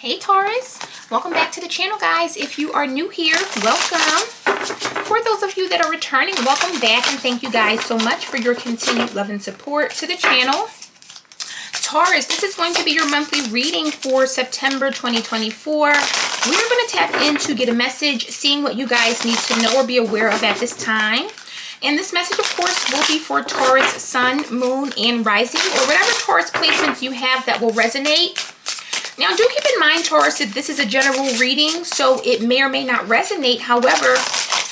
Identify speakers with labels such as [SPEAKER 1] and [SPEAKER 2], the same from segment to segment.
[SPEAKER 1] Hey Taurus, welcome back to the channel, guys. If you are new here, welcome. For those of you that are returning, welcome back, and thank you guys so much for your continued love and support to the channel. Taurus, this is going to be your monthly reading for September 2024. We're going to tap in to get a message, seeing what you guys need to know or be aware of at this time. And this message, of course, will be for Taurus, Sun, Moon, and Rising, or whatever Taurus placements you have that will resonate. Now, do keep in mind, Taurus, that this is a general reading, so it may or may not resonate. However,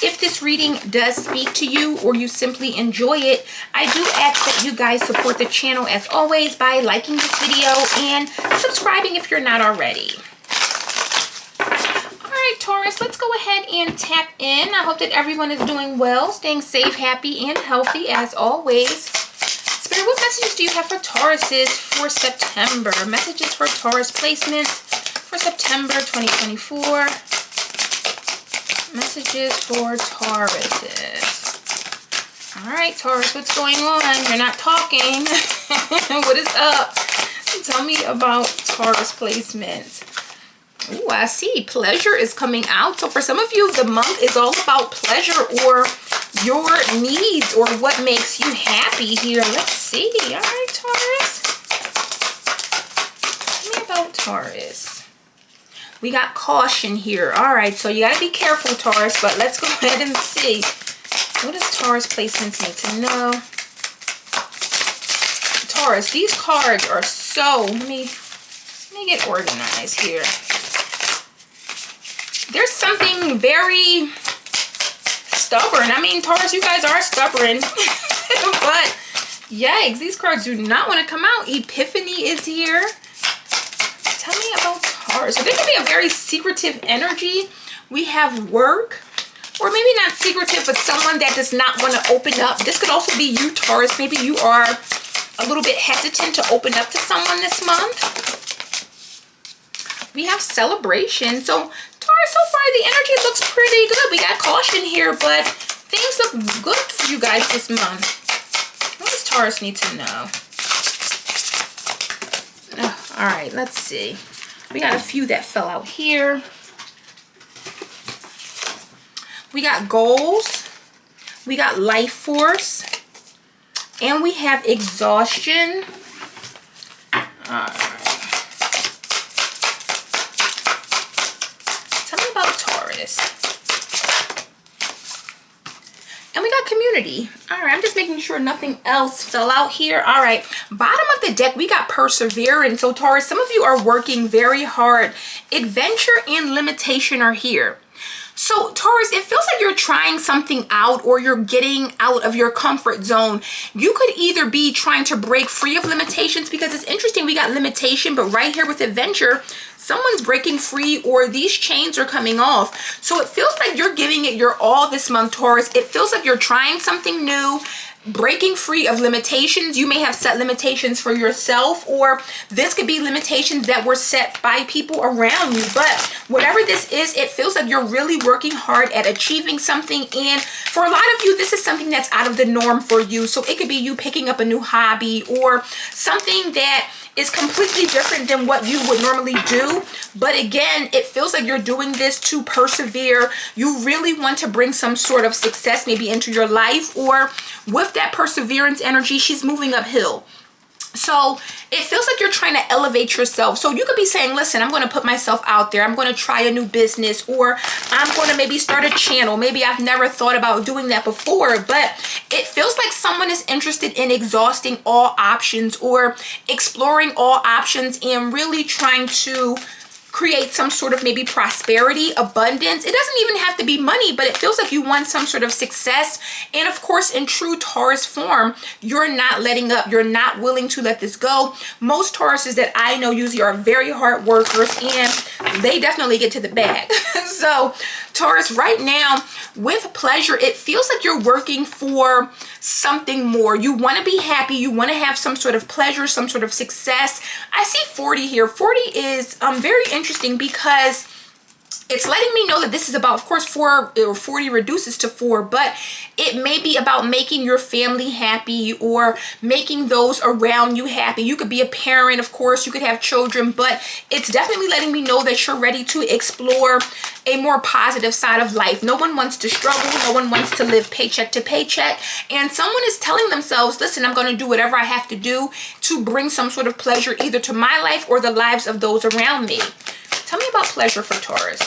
[SPEAKER 1] if this reading does speak to you or you simply enjoy it, I do ask that you guys support the channel, as always, by liking this video and subscribing if you're not already. All right, Taurus, let's go ahead and tap in. I hope that everyone is doing well, staying safe, happy, and healthy, as always. Spirit, what messages do you have for Tauruses for September? Messages for Taurus placements for September 2024. Messages for Tauruses. All right, Taurus, what's going on? You're not talking. What is up? Tell me about Taurus placements. Ooh, I see. Pleasure is coming out. So for some of you, the month is all about pleasure or your needs or what makes you happy here. Let's see. All right, Taurus. Tell me about Taurus. We got caution here. All right, so you got to be careful, Taurus, but let's go ahead and see. What does Taurus placements need to know? Taurus, these cards are so... Let me get organized here. There's something very stubborn. I mean, Taurus, you guys are stubborn. But, yikes, these cards do not want to come out. Epiphany is here. Tell me about Taurus. So there can be a very secretive energy. We have work. Or maybe not secretive, but someone that does not want to open up. This could also be you, Taurus. Maybe you are a little bit hesitant to open up to someone this month. We have celebration. So, Taurus, so far the energy looks pretty good. We got caution here, but things look good for you guys this month. What does Taurus need to know? Oh, all right, let's see. We got a few that fell out here. We got goals. We got life force. And we have exhaustion. All right. And we got community. All right, I'm just making sure nothing else fell out here. All right, bottom of the deck, we got perseverance. So Taurus, some of you are working very hard. Adventure and limitation are here. So Taurus, it feels like you're trying something out or you're getting out of your comfort zone. You could either be trying to break free of limitations, because it's interesting, we got limitation, but right here with adventure, someone's breaking free or these chains are coming off. So it feels like you're giving it your all this month, Taurus. It feels like you're trying something new, breaking free of limitations. You may have set limitations for yourself, or this could be limitations that were set by people around you. But whatever this is, it feels like you're really working hard at achieving something. And for a lot of you, this is something that's out of the norm for you. So it could be you picking up a new hobby or something that is completely different than what you would normally do. But again, it feels like you're doing this to persevere. You really want to bring some sort of success maybe into your life, or with that perseverance energy, she's moving uphill. So it feels like you're trying to elevate yourself. So you could be saying, listen, I'm going to put myself out there. I'm going to try a new business, or I'm going to maybe start a channel. Maybe I've never thought about doing that before, but it feels like someone is interested in exhausting all options or exploring all options and really trying to create some sort of maybe prosperity, abundance. It doesn't even have to be money, but it feels like you want some sort of success. And of course, in true Taurus form, you're not letting up. You're not willing to let this go. Most Tauruses that I know usually are very hard workers, and they definitely get to the bag. So Taurus, right now with pleasure, it feels like you're working for something more. You want to be happy. You want to have some sort of pleasure, some sort of success. I see 40 here. 40 is very interesting because It's letting me know that this is about, of course, 4 or 40 reduces to 4, but it may be about making your family happy or making those around you happy. You could be a parent, of course, you could have children, but it's definitely letting me know that you're ready to explore a more positive side of life. No one wants to struggle. No one wants to live paycheck to paycheck. And someone is telling themselves, listen, I'm going to do whatever I have to do to bring some sort of pleasure either to my life or the lives of those around me. Tell me about pleasure for Taurus.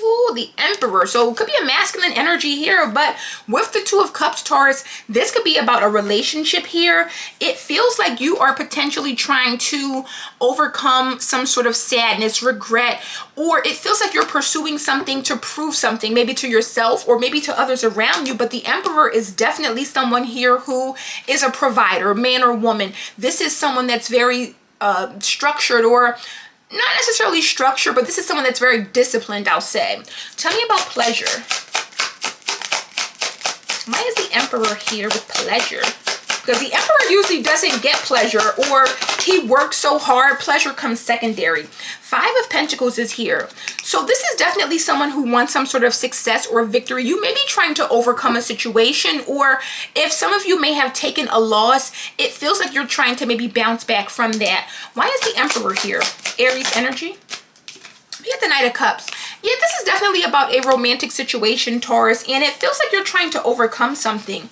[SPEAKER 1] Ooh, the Emperor. So it could be a masculine energy here, but with the Two of Cups, Taurus, this could be about a relationship here. It feels like you are potentially trying to overcome some sort of sadness, regret, or it feels like you're pursuing something to prove something, maybe to yourself or maybe to others around you. But the Emperor is definitely someone here who is a provider, man or woman. This is someone that's very structured, or not necessarily structured, but this is someone that's very disciplined, I'll say. Tell me about pleasure. Why is the Emperor here with pleasure? Because the Emperor usually doesn't get pleasure, or he works so hard, pleasure comes secondary. 5 of Pentacles is here. So this is definitely someone who wants some sort of success or victory. You may be trying to overcome a situation, or if some of you may have taken a loss, it feels like you're trying to maybe bounce back from that. Why is the Emperor here? Aries energy. We get the Knight of Cups. Yeah, this is definitely about a romantic situation, Taurus, and it feels like you're trying to overcome something.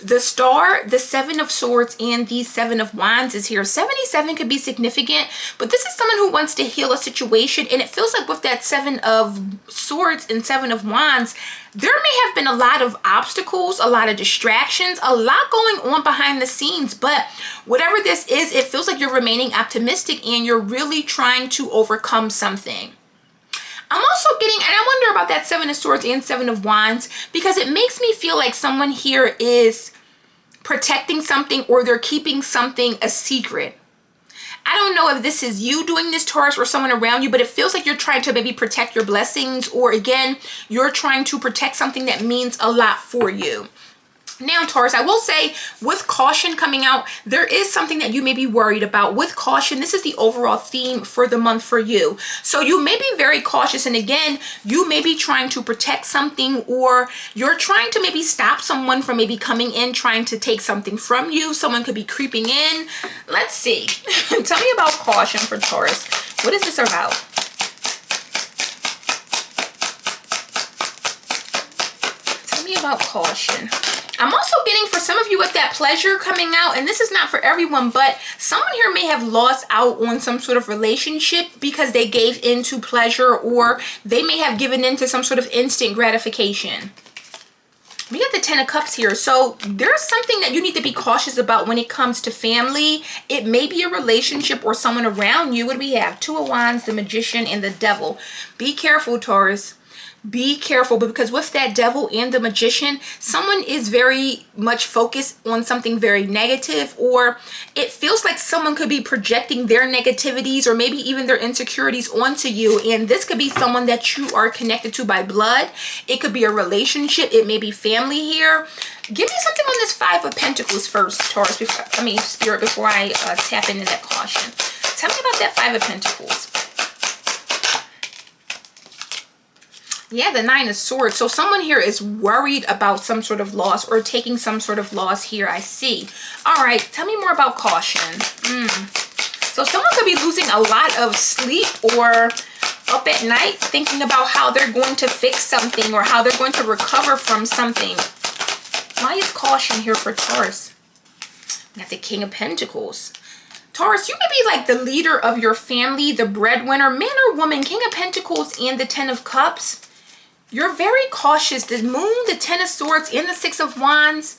[SPEAKER 1] The Star, the 7 of Swords, and the 7 of Wands is here. 77 could be significant, but this is someone who wants to heal a situation, and it feels like with that 7 of Swords and 7 of Wands, there may have been a lot of obstacles, a lot of distractions, a lot going on behind the scenes, but whatever this is, it feels like you're remaining optimistic and you're really trying to overcome something. I'm also getting, and I wonder about that 7 of Swords and 7 of Wands, because it makes me feel like someone here is protecting something, or they're keeping something a secret. I don't know if this is you doing this, Taurus, or someone around you, but it feels like you're trying to maybe protect your blessings, or again, you're trying to protect something that means a lot for you. Now, Taurus, I will say, with caution coming out, there is something that you may be worried about. With caution, this is the overall theme for the month for you. So you may be very cautious, and again, you may be trying to protect something, or you're trying to maybe stop someone from maybe coming in, trying to take something from you. Someone could be creeping in. Let's see. Tell me about caution for Taurus. What is this about? Tell me about caution. I'm also getting, for some of you, with that pleasure coming out, and this is not for everyone, but someone here may have lost out on some sort of relationship because they gave into pleasure, or they may have given into some sort of instant gratification. We got the 10 of Cups here. So there's something that you need to be cautious about when it comes to family. It may be a relationship or someone around you. What do we have? 2 of Wands, the Magician, and the Devil. Be careful, Taurus. Be careful, because with that Devil and the Magician, someone is very much focused on something very negative, or it feels like someone could be projecting their negativities or maybe even their insecurities onto you. And this could be someone that you are connected to by blood. It could be a relationship. It may be family here. Give me something on this 5 of Pentacles first, Taurus. Spirit, before I tap into that caution. Tell me about that 5 of Pentacles. Yeah, the 9 of Swords. So someone here is worried about some sort of loss, or taking some sort of loss here, I see. All right, tell me more about caution. So someone could be losing a lot of sleep, or up at night thinking about how they're going to fix something, or how they're going to recover from something. Why is caution here for Taurus? We got the King of Pentacles. Taurus, you may be like the leader of your family, the breadwinner, man or woman. King of Pentacles and the 10 of Cups. You're very cautious. The Moon, the 10 of Swords, and the 6 of Wands.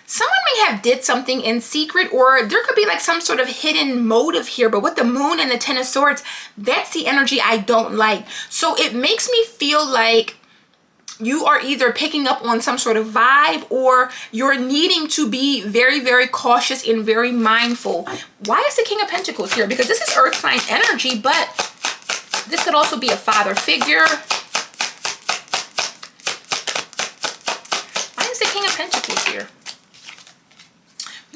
[SPEAKER 1] Someone may have did something in secret, or there could be like some sort of hidden motive here. But with the Moon and the 10 of Swords, that's the energy I don't like. So it makes me feel like you are either picking up on some sort of vibe, or you're needing to be very, very cautious and very mindful. Why is the King of Pentacles here? Because this is earth sign energy, but this could also be a father figure. Why is the King of Pentacles here?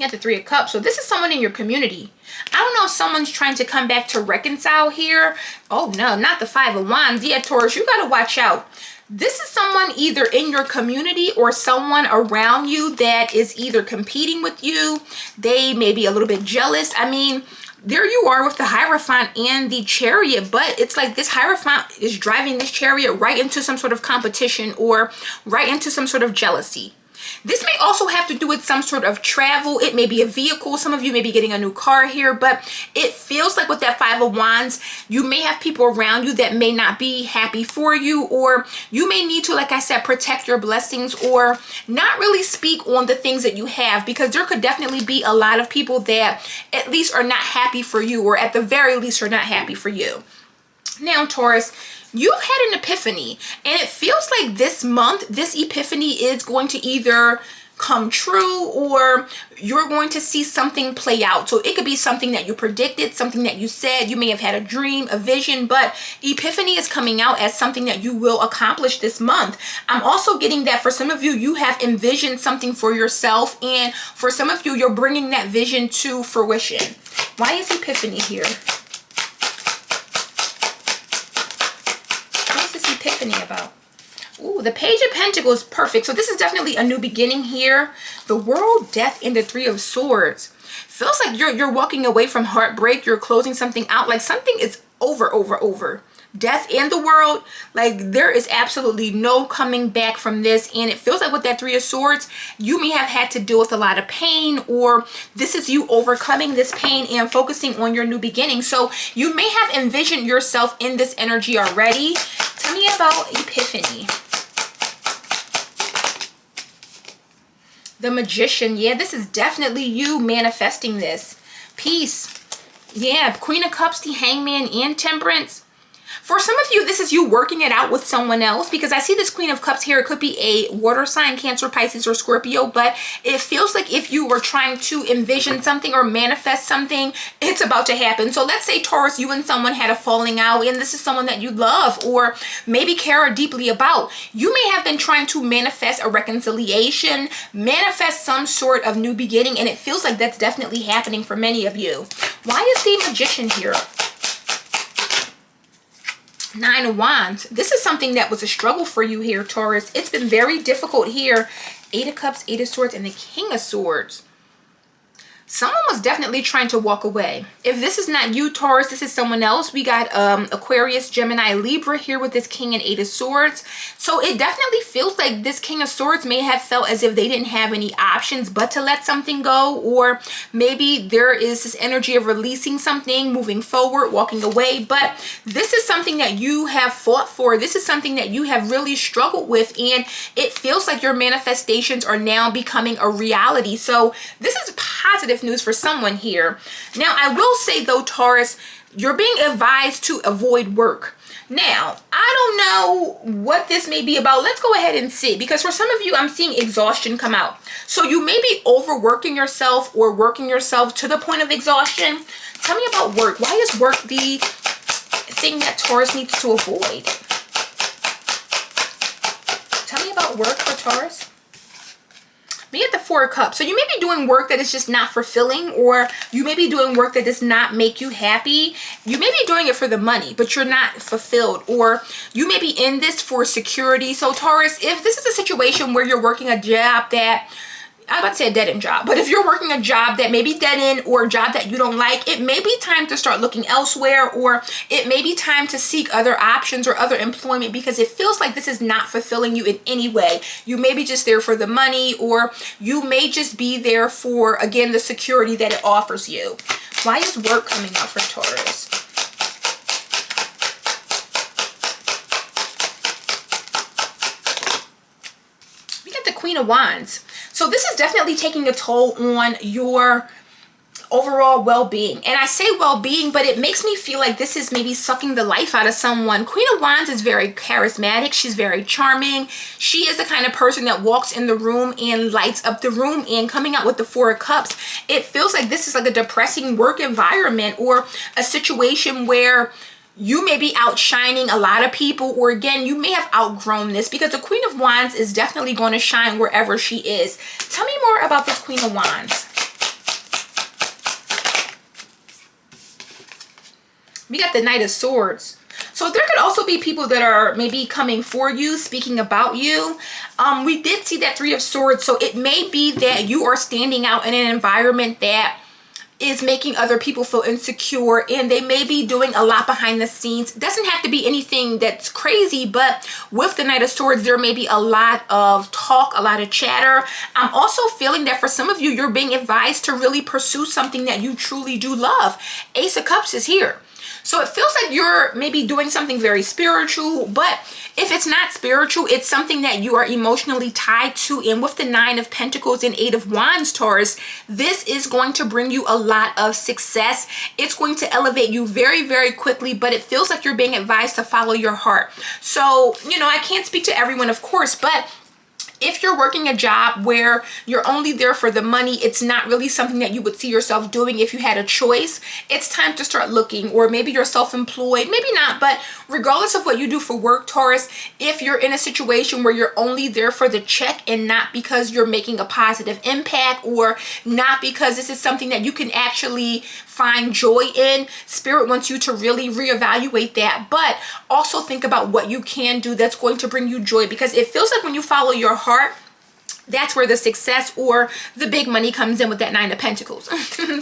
[SPEAKER 1] You got the Three of Cups. So this is someone in your community. I don't know if someone's trying to come back to reconcile here. Oh no, not the Five of Wands. Yeah, Taurus, you got to watch out. This is someone either in your community or someone around you that is either competing with you. They may be a little bit jealous. I mean, there you are with the Hierophant and the Chariot, but it's like this Hierophant is driving this Chariot right into some sort of competition or right into some sort of jealousy. This may also have to do with some sort of travel. It may be a vehicle. Some of you may be getting a new car here, but it feels like with that Five of Wands, you may have people around you that may not be happy for you, or you may need to, like I said, protect your blessings or not really speak on the things that you have, because there could definitely be a lot of people that at least are not happy for you, or at the very least are not happy for you. Now, Taurus, you've had an epiphany, and it feels like this month, this epiphany is going to either come true or you're going to see something play out. So it could be something that you predicted, something that you said, you may have had a dream, a vision, but epiphany is coming out as something that you will accomplish this month. I'm also getting that for some of you, you have envisioned something for yourself, and for some of you, you're bringing that vision to fruition. Why is epiphany here? Epiphany about? Ooh, the Page of Pentacles, perfect. So this is definitely a new beginning here. The World, Death, and the Three of Swords. Feels like you're walking away from heartbreak. You're closing something out. Like something is over. Death and the World, like there is absolutely no coming back from this. And it feels like with that Three of Swords, you may have had to deal with a lot of pain, or this is you overcoming this pain and focusing on your new beginning. So you may have envisioned yourself in this energy already. Tell me about epiphany. The Magician. Yeah, this is definitely you manifesting this. Peace. Yeah, Queen of Cups, the Hangman, and Temperance. For some of you, this is you working it out with someone else, because I see this Queen of Cups here. It could be a water sign, Cancer, Pisces, or Scorpio, but it feels like if you were trying to envision something or manifest something, it's about to happen. So let's say, Taurus, you and someone had a falling out, and this is someone that you love or maybe care deeply about. You may have been trying to manifest a reconciliation, manifest some sort of new beginning, and it feels like that's definitely happening for many of you. Why is the Magician here? Nine of Wands. This is something that was a struggle for you here, Taurus. It's been very difficult here. Eight of Cups, Eight of Swords, and the King of Swords. Someone was definitely trying to walk away. If this is not you, Taurus, this is someone else. We got Aquarius, Gemini, Libra here with this King and Eight of Swords. So it definitely feels like this King of Swords may have felt as if they didn't have any options but to let something go, or maybe there is this energy of releasing something, moving forward, walking away. But this is something that you have fought for. This is something that you have really struggled with, and it feels like your manifestations are now becoming a reality. So this is positive news for someone here. Now, I will say though, Taurus, you're being advised to avoid work. Now, I don't know what this may be about. Let's go ahead and see, because for some of you, I'm seeing exhaustion come out. So you may be overworking yourself or working yourself to the point of exhaustion. Tell me about work. Why is work the thing that Taurus needs to avoid? Tell me about work for Taurus. We get the Four of Cups. So you may be doing work that is just not fulfilling, or you may be doing work that does not make you happy. You may be doing it for the money, but you're not fulfilled, or you may be in this for security. So Taurus, if this is a situation where you're working a job that, I'm about to say a dead-end job, but if you're working a job that may be dead-end or a job that you don't like, it may be time to start looking elsewhere, or it may be time to seek other options or other employment, because it feels like this is not fulfilling you in any way. You may be just there for the money, or you may just be there for, again, the security that it offers you. Why is work coming out for Taurus? We got the Queen of Wands. So this is definitely taking a toll on your overall well-being. And I say well-being, but it makes me feel like this is maybe sucking the life out of someone. Queen of Wands is very charismatic. She's very charming. She is the kind of person that walks in the room and lights up the room. And coming out with the Four of Cups, it feels like this is like a depressing work environment, or a situation where you may be outshining a lot of people, or again, you may have outgrown this, because the Queen of Wands is definitely going to shine wherever she is. Tell me more about this Queen of Wands. We got the Knight of Swords. So there could also be people that are maybe coming for you, speaking about you. We did see that Three of Swords. So it may be that you are standing out in an environment that is making other people feel insecure, and they may be doing a lot behind the scenes. It doesn't have to be anything that's crazy, but with the Knight of Swords, there may be a lot of talk, a lot of chatter. I'm also feeling that for some of you, you're being advised to really pursue something that you truly do love. Ace of Cups is here. So it feels like you're maybe doing something very spiritual, but if it's not spiritual, it's something that you are emotionally tied to. And with the Nine of Pentacles and Eight of Wands, Taurus, this is going to bring you a lot of success. It's going to elevate you very, very quickly, but it feels like you're being advised to follow your heart. So, you know, I can't speak to everyone, of course, but if you're working a job where you're only there for the money, it's not really something that you would see yourself doing if you had a choice. It's time to start looking, or maybe you're self-employed, maybe not, but regardless of what you do for work, Taurus, if you're in a situation where you're only there for the check and not because you're making a positive impact, or not because this is something that you can actually find joy in, Spirit wants you to really reevaluate that, but also think about what you can do that's going to bring you joy, because it feels like when you follow your heart, that's where the success or the big money comes in with that Nine of Pentacles.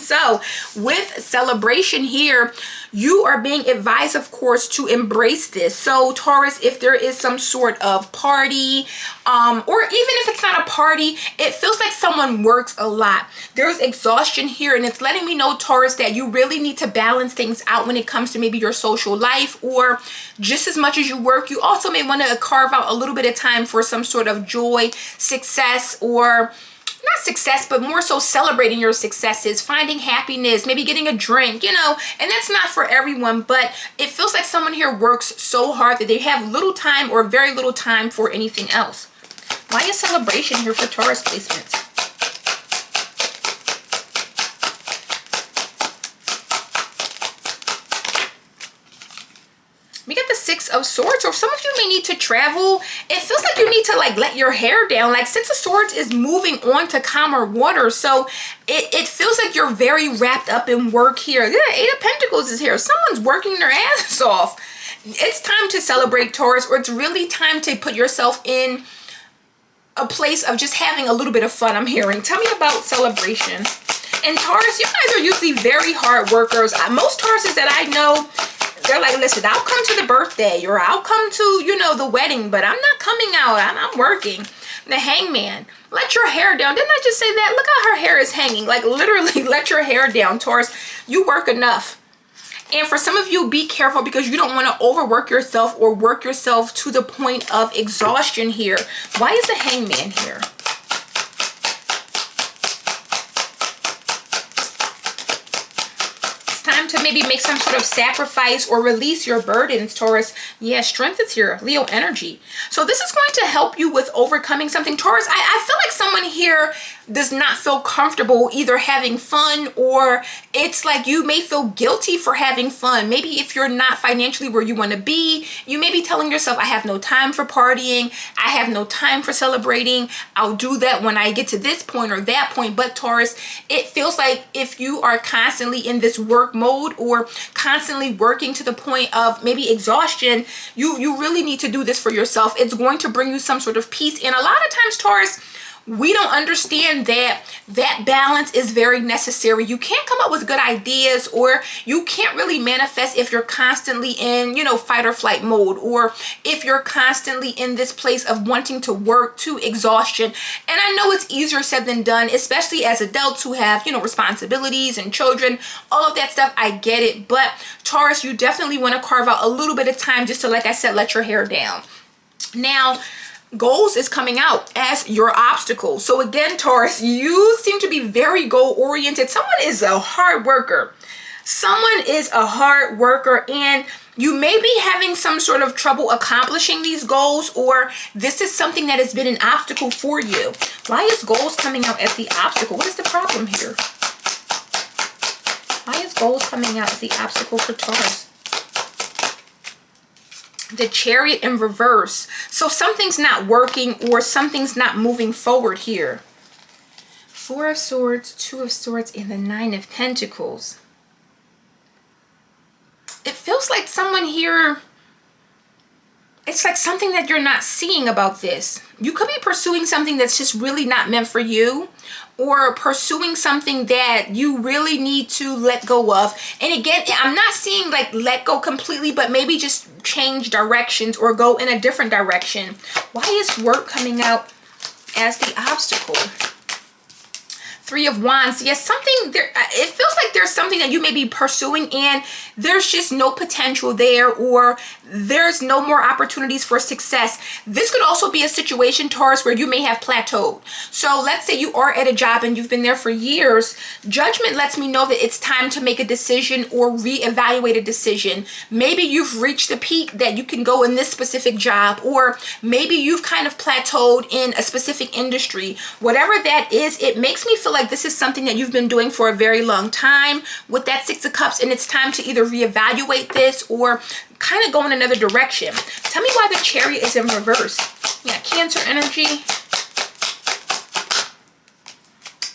[SPEAKER 1] So with celebration here, you are being advised, of course, to embrace this. So Taurus, if there is some sort of party, or even if it's not a party, it feels like someone works a lot. There's exhaustion here, and it's letting me know, Taurus, that you really need to balance things out when it comes to maybe your social life, or just as much as you work, you also may want to carve out a little bit of time for some sort of joy, success, or not success, but more so celebrating your successes, finding happiness, maybe getting a drink, you know, and that's not for everyone, but it feels like someone here works so hard that they have little time or very little time for anything else. Why is celebration here for Taurus placements? We got the Six of Swords, or some of you may need to travel. It feels like you need to like let your hair down. Like Six of Swords is moving on to calmer waters. So it feels like you're very wrapped up in work here. Yeah, Eight of Pentacles is here. Someone's working their ass off. It's time to celebrate, Taurus, or it's really time to put yourself in a place of just having a little bit of fun, I'm hearing. Tell me about celebration. And Taurus, you guys are usually very hard workers. Most Tauruses that I know, they're like, listen, I'll come to the birthday, or I'll come to, you know, the wedding, but I'm not coming out. I'm working. The Hangman, let your hair down. Didn't I just say that? Look how her hair is hanging. Like literally, let your hair down, Taurus. You work enough. And for some of you, be careful, because you don't want to overwork yourself or work yourself to the point of exhaustion here. Why is the Hangman here? Time to maybe make some sort of sacrifice or release your burdens, Taurus. Yeah, Strength is here, Leo energy. So this is going to help you with overcoming something, Taurus. I feel like someone here does not feel comfortable either having fun, or it's like you may feel guilty for having fun. Maybe if you're not financially where you want to be, you may be telling yourself, I have no time for partying. I have no time for celebrating. I'll do that when I get to this point or that point. But Taurus, it feels like if you are constantly in this work mode, or constantly working to the point of maybe exhaustion, you really need to do this for yourself. It's going to bring you some sort of peace. And a lot of times, Taurus, we don't understand that that balance is very necessary. You can't come up with good ideas, or you can't really manifest if you're constantly in, you know, fight or flight mode, or if you're constantly in this place of wanting to work to exhaustion. And I know it's easier said than done, especially as adults who have, you know, responsibilities and children, all of that stuff. I get it. But Taurus, you definitely want to carve out a little bit of time just to, like I said, let your hair down. Now, goals is coming out as your obstacle. So again, Taurus, you seem to be very goal oriented. Someone is a hard worker. Someone is a hard worker, and you may be having some sort of trouble accomplishing these goals, or this is something that has been an obstacle for you. Why is goals coming out as the obstacle? What is the problem here? Why is goals coming out as the obstacle for Taurus? The Chariot in reverse. So something's not working, or something's not moving forward here. Four of Swords, Two of Swords, and the Nine of Pentacles. it feels like someone here, it's like something that you're not seeing about this. You could be pursuing something that's just really not meant for you, or pursuing something that you really need to let go of. And again, I'm not seeing like let go completely, but maybe just change directions or go in a different direction. Why is work coming out as the obstacle? Three of Wands. Yes, something there, it feels like there's something that you may be pursuing and there's just no potential there, or there's no more opportunities for success. This could also be a situation, Taurus, where you may have plateaued. So let's say you are at a job and you've been there for years. Judgment lets me know that it's time to make a decision or reevaluate a decision. Maybe you've reached the peak that you can go in this specific job, or maybe you've kind of plateaued in a specific industry. Whatever that is, it makes me feel like this is something that you've been doing for a very long time with that Six of Cups, and it's time to either reevaluate this or kind of go in another direction. Tell me why the Chariot is in reverse. Yeah, Cancer energy.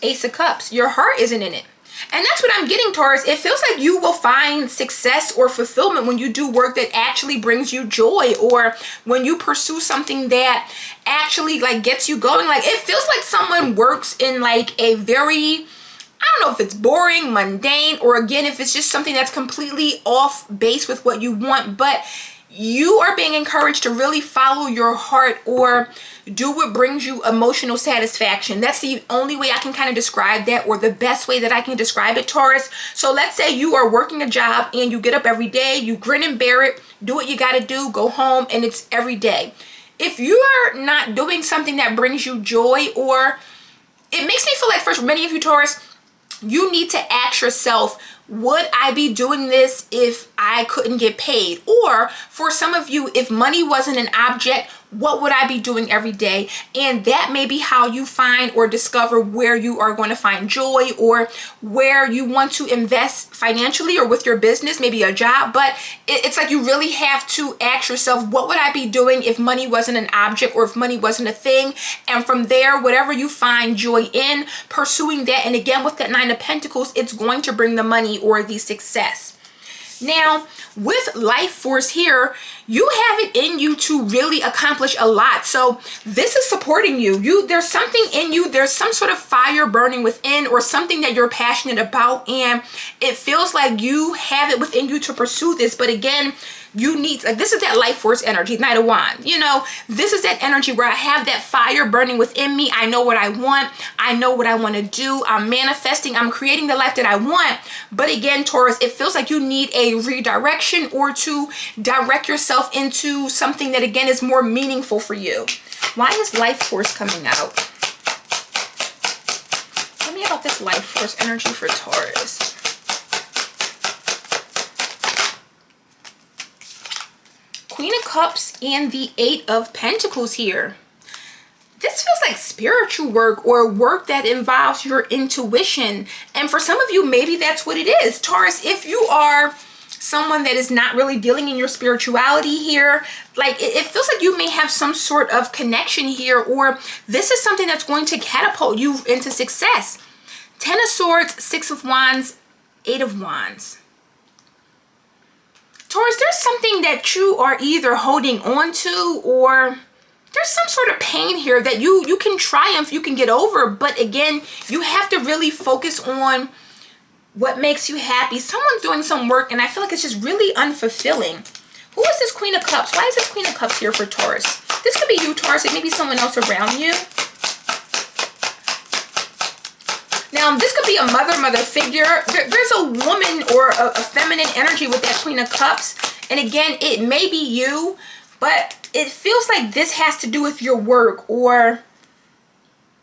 [SPEAKER 1] Ace of Cups. Your heart isn't in it. And that's what I'm getting, Taurus. It feels like you will find success or fulfillment when you do work that actually brings you joy, or when you pursue something that actually like gets you going. Like, it feels like someone works in like a very, I don't know if it's boring, mundane, or again, if it's just something that's completely off base with what you want, but you are being encouraged to really follow your heart or do what brings you emotional satisfaction. That's the only way I can kind of describe that, or the best way that I can describe it, Taurus. So let's say you are working a job and you get up every day, you grin and bear it, do what you got to do, go home, and it's every day. If you are not doing something that brings you joy, or it makes me feel like for many of you, Taurus, you need to ask yourself, would I be doing this if I couldn't get paid? Or for some of you, if money wasn't an object, what would I be doing every day? And that may be how you find or discover where you are going to find joy, or where you want to invest financially or with your business, maybe a job. But it's like you really have to ask yourself, what would I be doing if money wasn't an object, or if money wasn't a thing? And from there, whatever you find joy in, pursuing that. And again, with that Nine of Pentacles, it's going to bring the money or the success. Now, with life force here, you have it in you to really accomplish a lot. So this is supporting you. There's something in you, there's some sort of fire burning within, or something that you're passionate about, and it feels like you have it within you to pursue this. But again, you need, like, this is that life force energy, Knight of Wands. You know, this is that energy where I have that fire burning within me. I know what I want. I know what I want to do. I'm manifesting. I'm creating the life that I want. But again, Taurus, it feels like you need a redirection, or to direct yourself into something that, again, is more meaningful for you. Why is life force coming out? Tell me about this life force energy for Taurus. Queen of Cups and the Eight of Pentacles here. This feels like spiritual work, or work that involves your intuition. And for some of you, maybe that's what it is. Taurus, if you are someone that is not really dealing in your spirituality here, like it feels like you may have some sort of connection here, or this is something that's going to catapult you into success. Ten of Swords, Six of Wands, Eight of Wands. Taurus, there's something that you are either holding on to, or there's some sort of pain here that you can triumph, you can get over. But again, you have to really focus on what makes you happy. Someone's doing some work, and I feel like it's just really unfulfilling. Who is this Queen of Cups? Why is this Queen of Cups here for Taurus? This could be you, Taurus. It may be someone else around you. Now, this could be a mother figure. There's a woman or a feminine energy with that Queen of Cups. And again, it may be you, but it feels like this has to do with your work, or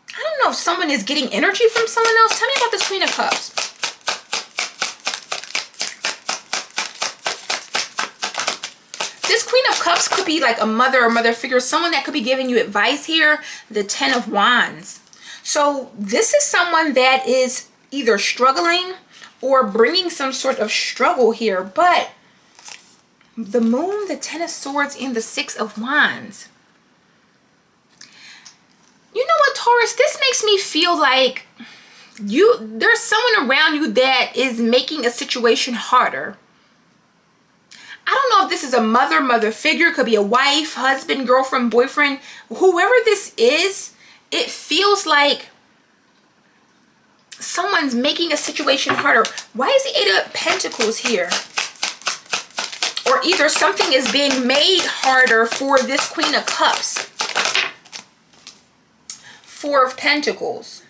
[SPEAKER 1] I don't know if someone is getting energy from someone else. Tell me about this Queen of Cups. This Queen of Cups could be like a mother or mother figure, someone that could be giving you advice here. The Ten of Wands. So this is someone that is either struggling or bringing some sort of struggle here. But the Moon, the Ten of Swords, and the Six of Wands. You know what, Taurus? This makes me feel like there's someone around you that is making a situation harder. this is a mother figure. Could be a wife, husband, girlfriend, boyfriend. Whoever this is, it feels like someone's making a situation harder. Why is the Eight of Pentacles here? Or either something is being made harder for this Queen of Cups. Four of Pentacles.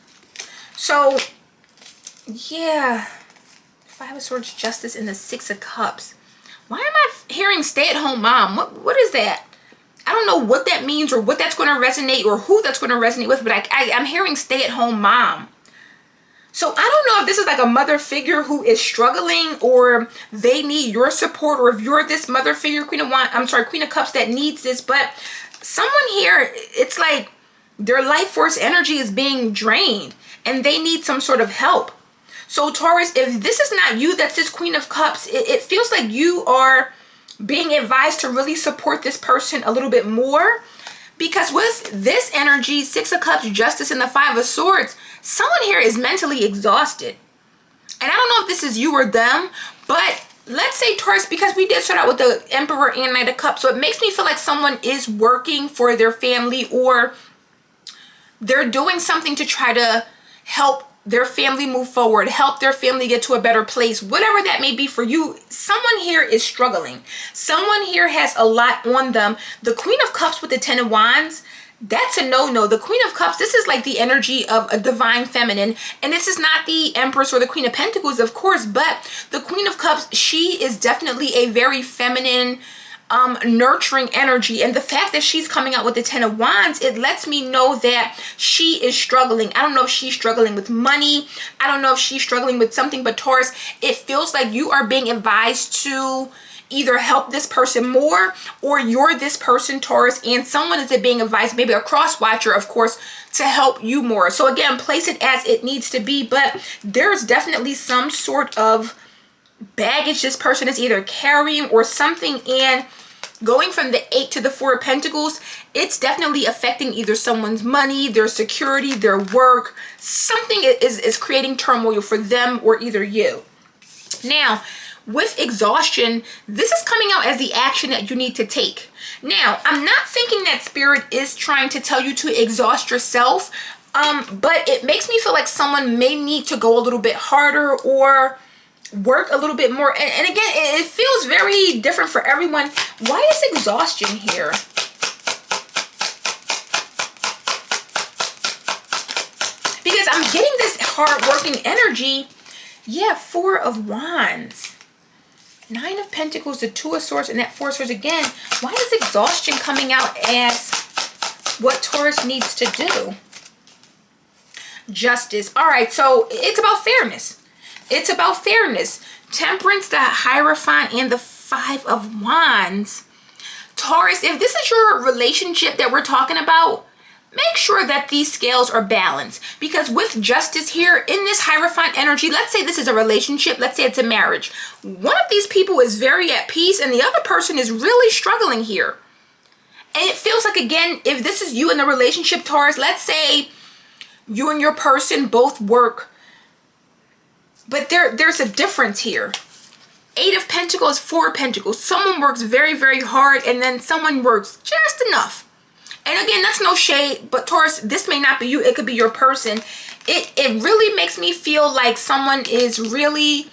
[SPEAKER 1] So, yeah. Five of Swords, Justice, and the Six of Cups. Why am I hearing stay-at-home mom? What is that? I don't know what that means or what that's going to resonate or who that's going to resonate with, but I'm hearing stay-at-home mom. So I don't know if this is like a mother figure who is struggling or they need your support, or if you're this mother figure, Queen of Cups that needs this, but someone here, it's like their life force energy is being drained and they need some sort of help. So Taurus, if this is not you, that's this Queen of Cups, it feels like you are being advised to really support this person a little bit more. Because with this energy, Six of Cups, Justice, and the Five of Swords, someone here is mentally exhausted. And I don't know if this is you or them, but let's say Taurus, because we did start out with the Emperor and Knight of Cups, so it makes me feel like someone is working for their family, or they're doing something to try to help their family move forward, help their family get to a better place, whatever that may be for you. Someone here is struggling. Someone here has a lot on them. The Queen of Cups with the Ten of Wands, that's a no-no. The Queen of Cups, this is like the energy of a divine feminine, and this is not the Empress or the Queen of Pentacles, of course, but the Queen of Cups, she is definitely a very feminine, nurturing energy. And the fact that she's coming out with the Ten of Wands, it lets me know that she is struggling. I don't know if she's struggling with money. I don't know if she's struggling with something, but Taurus, it feels like you are being advised to either help this person more, or you're this person, Taurus, and someone is being advised, maybe a cross watcher, of course, to help you more. So again, place it as it needs to be, but there's definitely some sort of baggage this person is either carrying or something, and going from the Eight to the Four of Pentacles, it's definitely affecting either someone's money, their security, their work. Something is creating turmoil for them or either you. Now, with exhaustion, this is coming out as the action that you need to take. Now, I'm not thinking that Spirit is trying to tell you to exhaust yourself, but it makes me feel like someone may need to go a little bit harder or work a little bit more. And again, it feels very different for everyone. Why is exhaustion here? Because I'm getting this hard-working energy. Yeah, Four of Wands. Nine of Pentacles, the Two of Swords, and that Four of Swords again. Why is exhaustion coming out as what Taurus needs to do? Justice. All right, so it's about fairness. It's about fairness. Temperance, the Hierophant, and the Five of Wands. Taurus, if this is your relationship that we're talking about, make sure that these scales are balanced. Because with Justice here, in this Hierophant energy, let's say this is a relationship, let's say it's a marriage. One of these people is very at peace and the other person is really struggling here. And it feels like, again, if this is you in the relationship, Taurus, let's say you and your person both work, but there's a difference here. Eight of Pentacles, Four of Pentacles. Someone works very, very hard, and then someone works just enough. And again, that's no shade, but Taurus, this may not be you. It could be your person. It really makes me feel like someone is really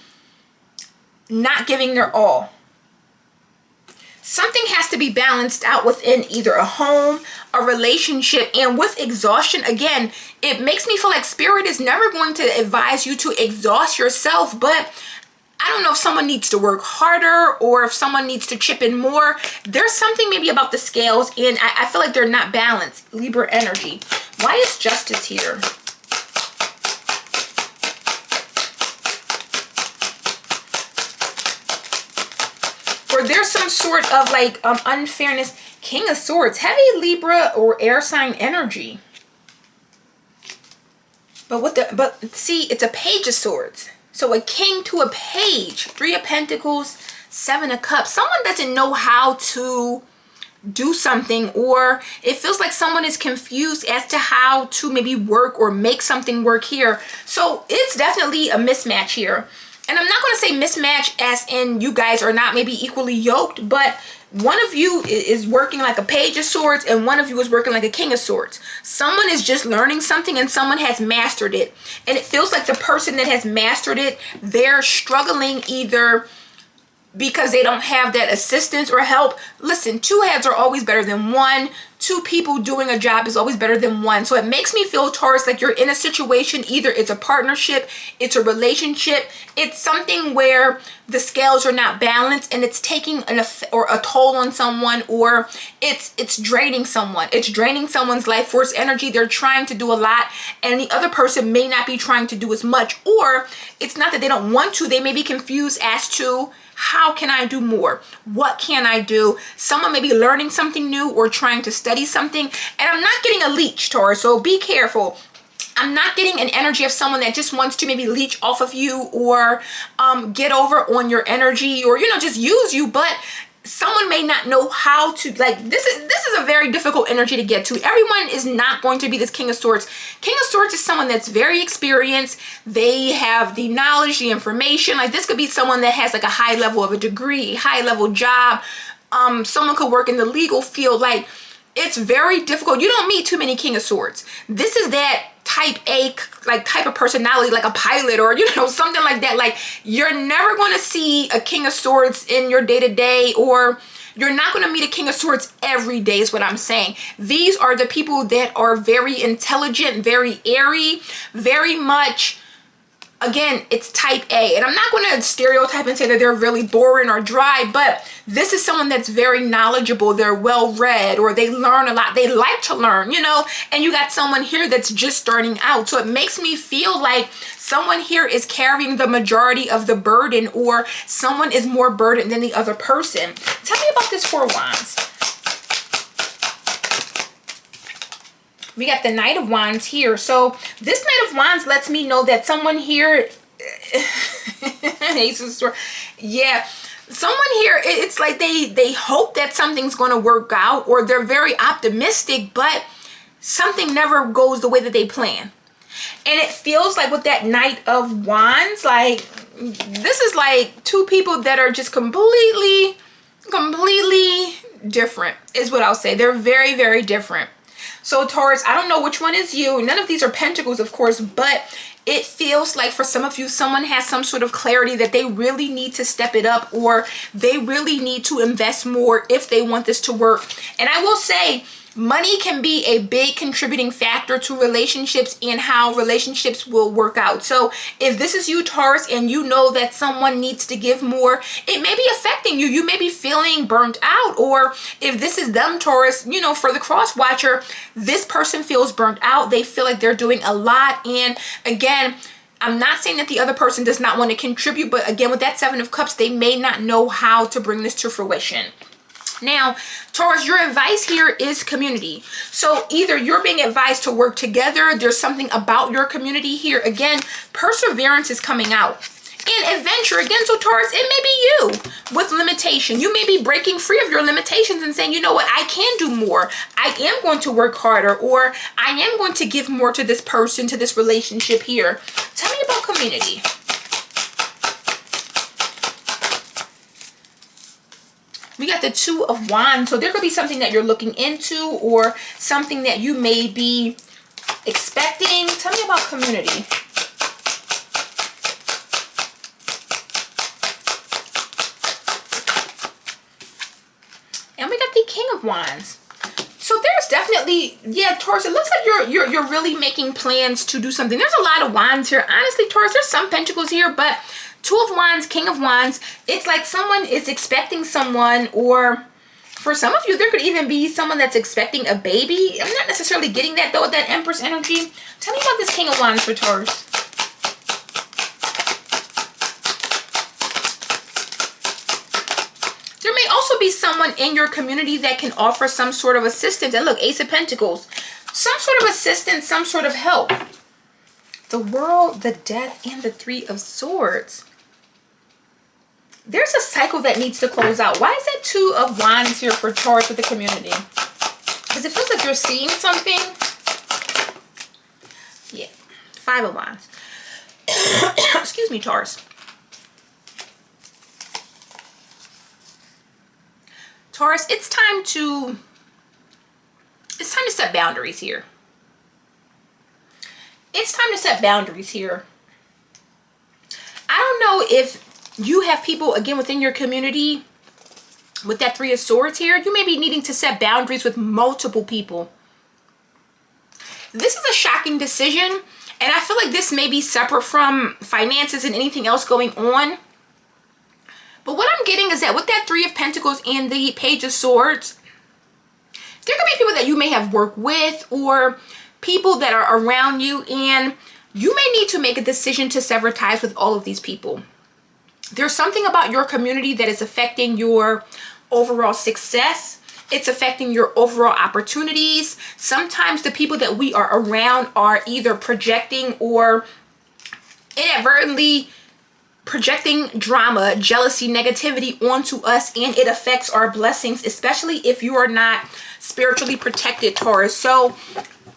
[SPEAKER 1] not giving their all. Something has to be balanced out within either a home, a relationship, and with exhaustion, again, it makes me feel like Spirit is never going to advise you to exhaust yourself, but I don't know if someone needs to work harder or if someone needs to chip in more. There's something maybe about the scales, and I feel like they're not balanced. Libra energy. Why is Justice here? Or there's some sort of like unfairness. King of Swords, heavy Libra or air sign energy. But see, it's a Page of Swords. So a king to a page. Three of Pentacles, Seven of Cups. Someone doesn't know how to do something, or it feels like someone is confused as to how to maybe work or make something work here. So it's definitely a mismatch here. and I'm not going to say mismatch as in you guys are not maybe equally yoked, but one of you is working like a Page of Swords and one of you is working like a King of Swords. Someone is just learning something and someone has mastered it. And it feels like the person that has mastered it, they're struggling either because they don't have that assistance or help. Listen, two heads are always better than one. Two people doing a job is always better than one. So it makes me feel, Taurus, like you're in a situation, either it's a partnership, it's a relationship, it's something where the scales are not balanced and it's taking a toll on someone, or it's draining someone. It's draining someone's life force energy. They're trying to do a lot and the other person may not be trying to do as much, or it's not that they don't want to, they may be confused as to how can I do more? What can I do? Someone may be learning something new or trying to study something. And I'm not getting a leech, Taurus, so be careful. I'm not getting an energy of someone that just wants to maybe leech off of you or get over on your energy or, you know, just use you. But someone may not know how to, like, this is a very difficult energy to get to. Everyone is not going to be this King of Swords. King of Swords is someone that's very experienced. They have the knowledge, the information. Like, this could be someone that has like a high level of a degree, high level job. Someone could work in the legal field. Like, it's very difficult. You don't meet too many King of Swords. This is that type A, like type of personality, like a pilot or, you know, something like that. Like, you're never going to see a King of Swords in your day-to-day, or you're not going to meet a King of Swords every day is what I'm saying. These are the people that are very intelligent, very airy, very much, again, it's type A. And I'm not going to stereotype and say that they're really boring or dry, but this is someone that's very knowledgeable. They're well-read, or they learn a lot. They like to learn, you know, and you got someone here that's just starting out. So it makes me feel like someone here is carrying the majority of the burden, or someone is more burdened than the other person. Tell me about this Four of Wands. We got the Knight of Wands here. So this Knight of Wands lets me know that someone here, yeah, someone here, it's like they hope that something's going to work out, or they're very optimistic, but something never goes the way that they plan. And it feels like with that Knight of Wands, like this is like two people that are just completely different is what I'll say. They're very, very different. So Taurus, I don't know which one is you. None of these are pentacles, of course, but it feels like for some of you, someone has some sort of clarity that they really need to step it up, or they really need to invest more if they want this to work. And I will say, money can be a big contributing factor to relationships and how relationships will work out. So if this is you, Taurus, and you know that someone needs to give more, it may be affecting you. You may be feeling burnt out. Or if this is them, Taurus, you know, for the cross watcher, this person feels burnt out. They feel like they're doing a lot. And again, I'm not saying that the other person does not want to contribute, but again, with that Seven of Cups, they may not know how to bring this to fruition. Now, Taurus, your advice here is community. So either you're being advised to work together, there's something about your community here. Again, perseverance is coming out. And adventure, again, so Taurus, it may be you with limitation. You may be breaking free of your limitations and saying, you know what, I can do more. I am going to work harder, or I am going to give more to this person, to this relationship here. Tell me about community. We got the Two of Wands. So there could be something that you're looking into, or something that you may be expecting. Tell me about community. And we got the King of Wands. So there's definitely, yeah, Taurus, it looks like you're really making plans to do something. There's a lot of wands here. Honestly, Taurus, there's some pentacles here, but Two of Wands, King of Wands, it's like someone is expecting someone, or for some of you, there could even be someone that's expecting a baby. I'm not necessarily getting that, though, with that Empress energy. Tell me about this King of Wands for Taurus. There may also be someone in your community that can offer some sort of assistance. And look, Ace of Pentacles. Some sort of assistance, some sort of help. The World, the Death, and the Three of Swords. There's a cycle that needs to close out. Why is that Two of Wands here for Taurus with the community? Because it feels like you're seeing something. Yeah. Five of Wands. Excuse me, Taurus. Taurus, it's time to set boundaries here. It's time to set boundaries here. I don't know if you have people, again, within your community with that Three of Swords here. You may be needing to set boundaries with multiple people. This is a shocking decision, and I feel like this may be separate from finances and anything else going on. But what I'm getting is that with that Three of Pentacles and the Page of Swords, there could be people that you may have worked with or people that are around you, and you may need to make a decision to sever ties with all of these people. There's something about your community that is affecting your overall success. It's affecting your overall opportunities. Sometimes the people that we are around are either projecting or inadvertently projecting drama, jealousy, negativity onto us, and it affects our blessings, especially if you are not spiritually protected, Taurus. So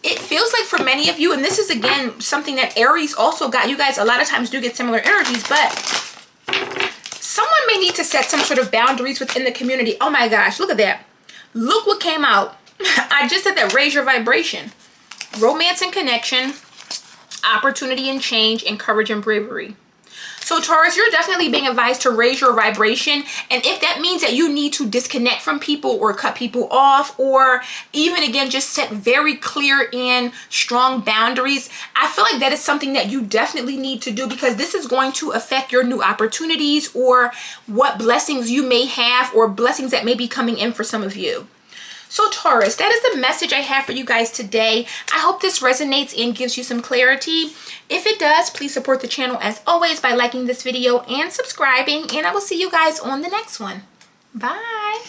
[SPEAKER 1] it feels like for many of you, and this is again something that Aries also got, you guys a lot of times do get similar energies, but someone may need to set some sort of boundaries within the community. Oh my gosh, look at that. Look what came out. I just said that, raise your vibration. Romance and connection, opportunity and change, and courage and bravery. So Taurus, you're definitely being advised to raise your vibration. And if that means that you need to disconnect from people or cut people off, or even again, just set very clear and strong boundaries, I feel like that is something that you definitely need to do, because this is going to affect your new opportunities or what blessings you may have, or blessings that may be coming in for some of you. So Taurus, that is the message I have for you guys today. I hope this resonates and gives you some clarity. If it does, please support the channel as always by liking this video and subscribing, and I will see you guys on the next one. Bye.